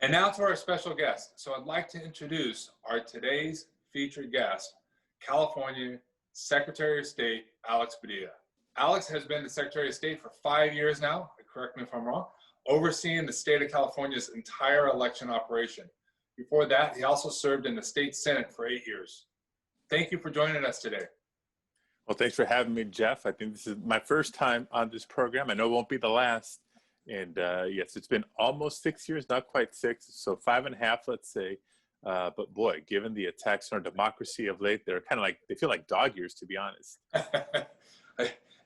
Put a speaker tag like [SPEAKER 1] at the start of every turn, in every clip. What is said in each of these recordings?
[SPEAKER 1] And now to our special guest. So I'd like to introduce our today's featured guest, California Secretary of State, Alex Padilla. Alex has been the Secretary of State for 5 years now, correct me if I'm wrong, overseeing the state of California's entire election operation. Before that, he also served in the state Senate for 8 years. Thank you for joining us today.
[SPEAKER 2] Well, thanks for having me, Jeff. I think this is my first time on this program. I know it won't be the last. And yes, it's been almost 6 years, not quite 6, so 5.5, let's say. But boy, given the attacks on our democracy of late, they're kind of like, they feel like dog years, to be honest.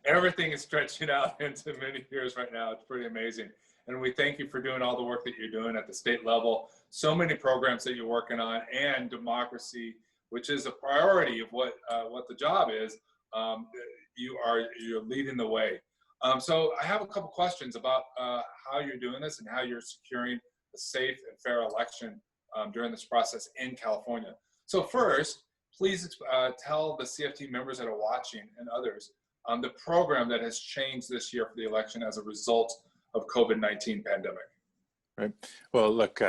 [SPEAKER 1] Everything is stretching out into many years right now. It's pretty amazing. And we thank you for doing all the work that you're doing at the state level. So many programs that you're working on, and democracy, which is a priority of what the job is. You're leading the way. So I have a couple questions about how you're doing this and how you're securing a safe and fair election during this process in California. So first, please tell the CFT members that are watching and others the program that has changed this year for the election as a result of COVID-19 pandemic.
[SPEAKER 2] Right. Well, look,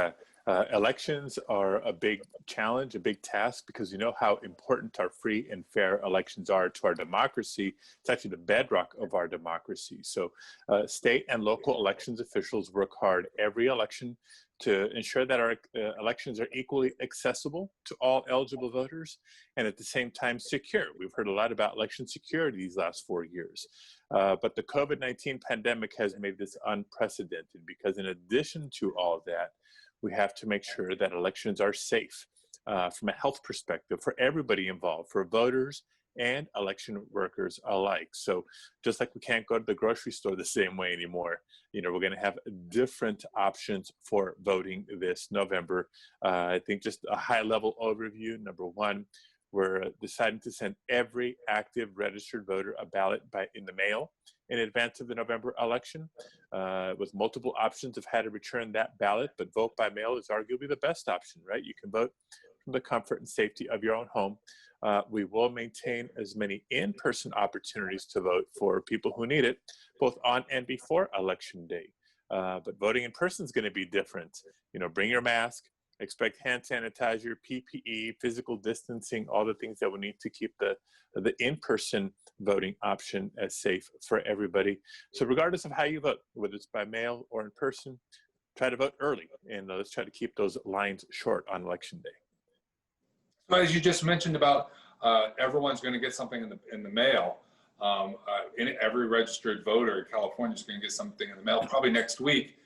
[SPEAKER 2] elections are a big challenge, a big task, because you know how important our free and fair elections are to our democracy. It's actually the bedrock of our democracy. So state and local elections officials work hard every election to ensure that our elections are equally accessible to all eligible voters and at the same time secure. We've heard a lot about election security these last 4 years. But the COVID-19 pandemic has made this unprecedented, because in addition to all of that, we have to make sure that elections are safe from a health perspective for everybody involved, for voters and election workers alike. So just like we can't go to the grocery store the same way anymore, you know, we're going to have different options for voting this November. I think just a high level overview. Number one, we're deciding to send every active registered voter a ballot in the mail in advance of the November election, with multiple options of how to return that ballot, but vote by mail is arguably the best option, right? You can vote from the comfort and safety of your own home. We will maintain as many in-person opportunities to vote for people who need it, both on and before Election Day. But voting in person is going to be different. You know, bring your mask, expect hand sanitizer, PPE, physical distancing, all the things that we need to keep the in-person voting option as safe for everybody. So regardless of how you vote, whether it's by mail or in person, try to vote early, and let's try to keep those lines short on Election Day.
[SPEAKER 1] So as you just mentioned about everyone's going to get something in the mail. Every registered voter in California is going to get something in the mail probably next week.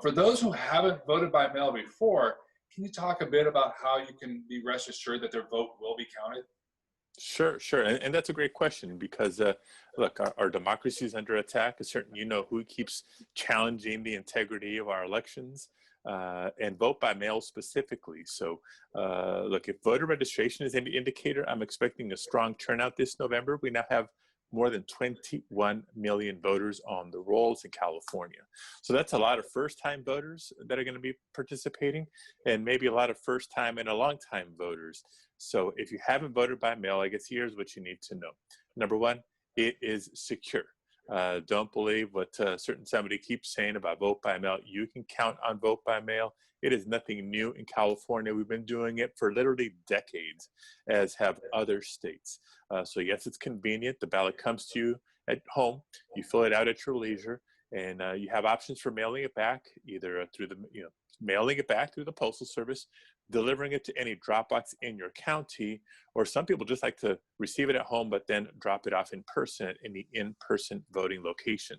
[SPEAKER 1] For those who haven't voted by mail before, can you talk a bit about how you can be rest assured that their vote will be counted?
[SPEAKER 2] Sure. And that's a great question, because look, our democracy is under attack. Certainly, you know who keeps challenging the integrity of our elections, and vote by mail specifically. So look, if voter registration is any indicator, I'm expecting a strong turnout this November. We now have more than 21 million voters on the rolls in California. So that's a lot of first-time voters that are going to be participating, and maybe a lot of first-time and a long-time voters. So if you haven't voted by mail, I guess here's what you need to know. Number one, it is secure. Don't believe what certain somebody keeps saying about vote by mail. You can count on vote by mail. It is nothing new in California. We've been doing it for literally decades, as have other states. So yes, it's convenient. The ballot comes to you at home. You fill it out at your leisure, and you have options for mailing it back, either through mailing it back through the Postal Service, delivering it to any drop box in your county, or some people just like to receive it at home, but then drop it off in person at any in-person voting location.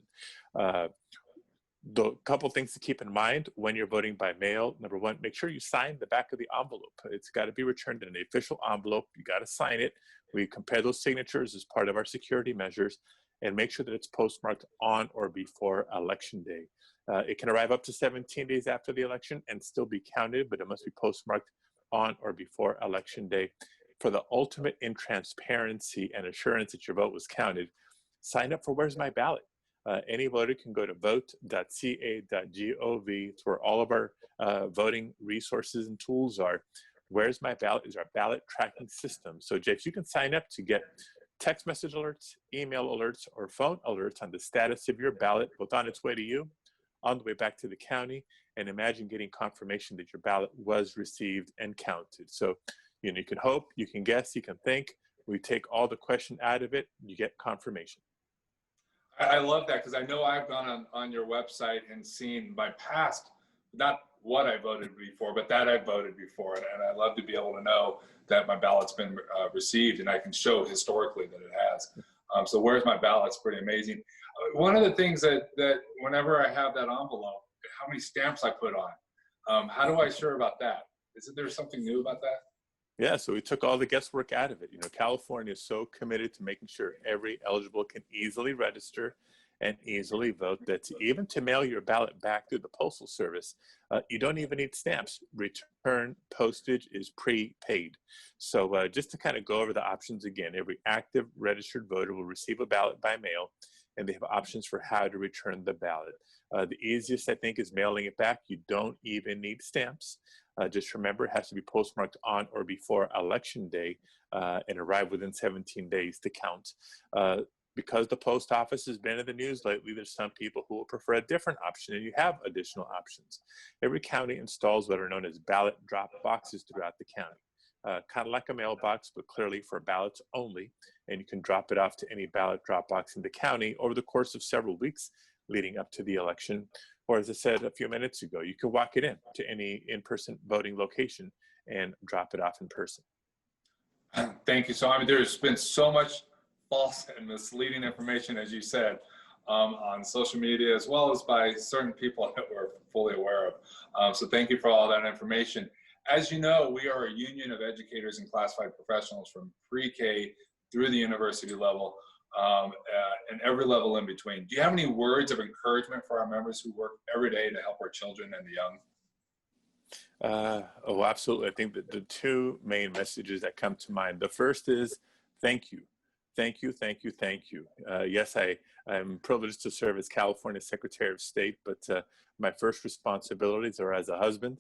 [SPEAKER 2] The couple things to keep in mind when you're voting by mail. Number one, make sure you sign the back of the envelope. It's got to be returned in an official envelope. You got to sign it. We compare those signatures as part of our security measures, and make sure that it's postmarked on or before Election Day. It can arrive up to 17 days after the election and still be counted, but it must be postmarked on or before Election Day. For the ultimate in transparency and assurance that your vote was counted, sign up for Where's My Ballot? Any voter can go to vote.ca.gov. It's where all of our voting resources and tools are. Where's My Ballot is our ballot tracking system. So Jeff, you can sign up to get text message alerts, email alerts, or phone alerts on the status of your ballot, both on its way to you, on the way back to the county, and imagine getting confirmation that your ballot was received and counted. So, you know, you can hope, you can guess, you can think. We take all the question out of it, you get confirmation.
[SPEAKER 1] I love that, because I know I've gone on your website and seen my past, not what I voted before, but that I voted before. And I love to be able to know that my ballot's been received, and I can show historically that it has. So where's my ballot? It's pretty amazing. One of the things that whenever I have that envelope, how many stamps I put on, how do I sure about that? Isn't there something new about that?
[SPEAKER 2] Yeah, so we took all the guesswork out of it. You know, California is so committed to making sure every eligible can easily register and easily vote that even to mail your ballot back through the Postal Service, you don't even need stamps. Return postage is prepaid. So just to kind of go over the options again, every active registered voter will receive a ballot by mail, and they have options for how to return the ballot. The easiest, I think, is mailing it back. You don't even need stamps. Just remember, it has to be postmarked on or before Election Day and arrive within 17 days to count. Because the post office has been in the news lately, there's some people who will prefer a different option, and you have additional options. Every county installs what are known as ballot drop boxes throughout the county. Kind of like a mailbox, but clearly for ballots only, and you can drop it off to any ballot drop box in the county over the course of several weeks leading up to the election. Or as I said a few minutes ago, you can walk it in to any in-person voting location and drop it off in person.
[SPEAKER 1] Thank you. So, I mean, there's been so much false and misleading information, as you said, on social media, as well as by certain people that we're fully aware of. So thank you for all that information. As you know, we are a union of educators and classified professionals from pre-K through the university level, and every level in between. Do you have any words of encouragement for our members who work every day to help our children and the young?
[SPEAKER 2] Oh, absolutely. I think that the two main messages that come to mind, the first is thank you. Thank you, thank you, thank you. Yes, I'm privileged to serve as California Secretary of State, but my first responsibilities are as a husband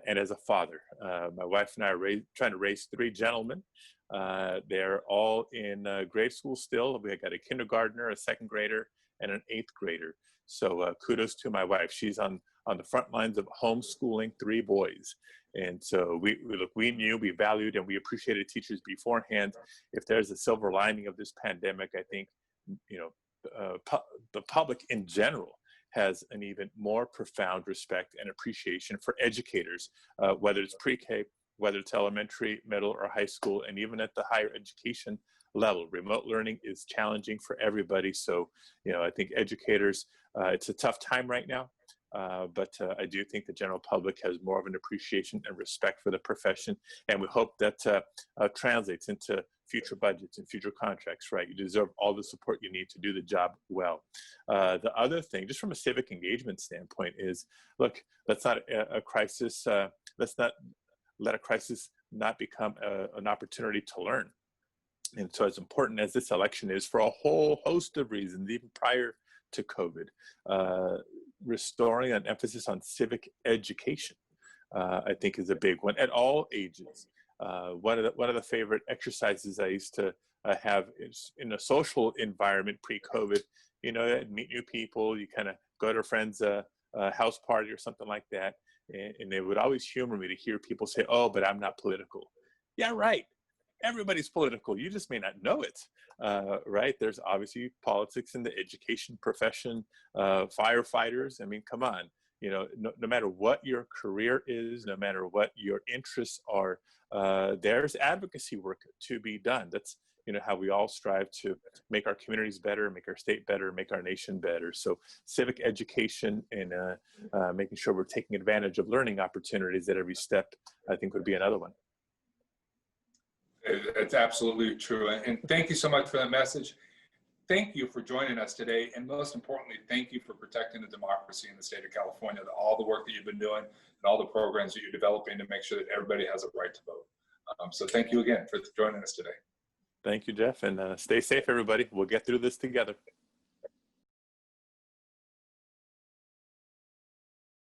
[SPEAKER 2] and as a father. My wife and I are trying to raise three gentlemen. They're all in grade school still. We got a kindergartner, a second grader, and an eighth grader. So kudos to my wife. She's on the front lines of homeschooling three boys. And so we knew, we valued, and we appreciated teachers beforehand. If there's a silver lining of this pandemic, I think, you know, the public in general has an even more profound respect and appreciation for educators, whether it's pre-K, whether it's elementary, middle, or high school, and even at the higher education level. Remote learning is challenging for everybody. So, you know, I think educators, it's a tough time right now. But I do think the general public has more of an appreciation and respect for the profession, and we hope that translates into future budgets and future contracts, right? You deserve all the support you need to do the job well. The other thing, just from a civic engagement standpoint, is, look, let's not a crisis, let's not let a crisis not become an opportunity to learn. And so as important as this election is for a whole host of reasons, even prior to COVID, restoring an emphasis on civic education, I think, is a big one at all ages. One of the favorite exercises I used to have is in a social environment pre-COVID. You know, I'd meet new people. You kind of go to a friend's house party or something like that, and they would always humor me to hear people say, "Oh, but I'm not political." Yeah, right. Everybody's political. You just may not know it, right? There's obviously politics in the education profession, firefighters. I mean, come on. You know, no matter what your career is, no matter what your interests are, there's advocacy work to be done. That's, you know, how we all strive to make our communities better, make our state better, make our nation better. So civic education and making sure we're taking advantage of learning opportunities at every step, I think, would be another one.
[SPEAKER 1] It's absolutely true. And thank you so much for that message. Thank you for joining us today. And most importantly, thank you for protecting the democracy in the state of California, all the work that you've been doing and all the programs that you're developing to make sure that everybody has a right to vote. So thank you again for joining us today.
[SPEAKER 2] Thank you, Jeff. And stay safe, everybody. We'll get through this together.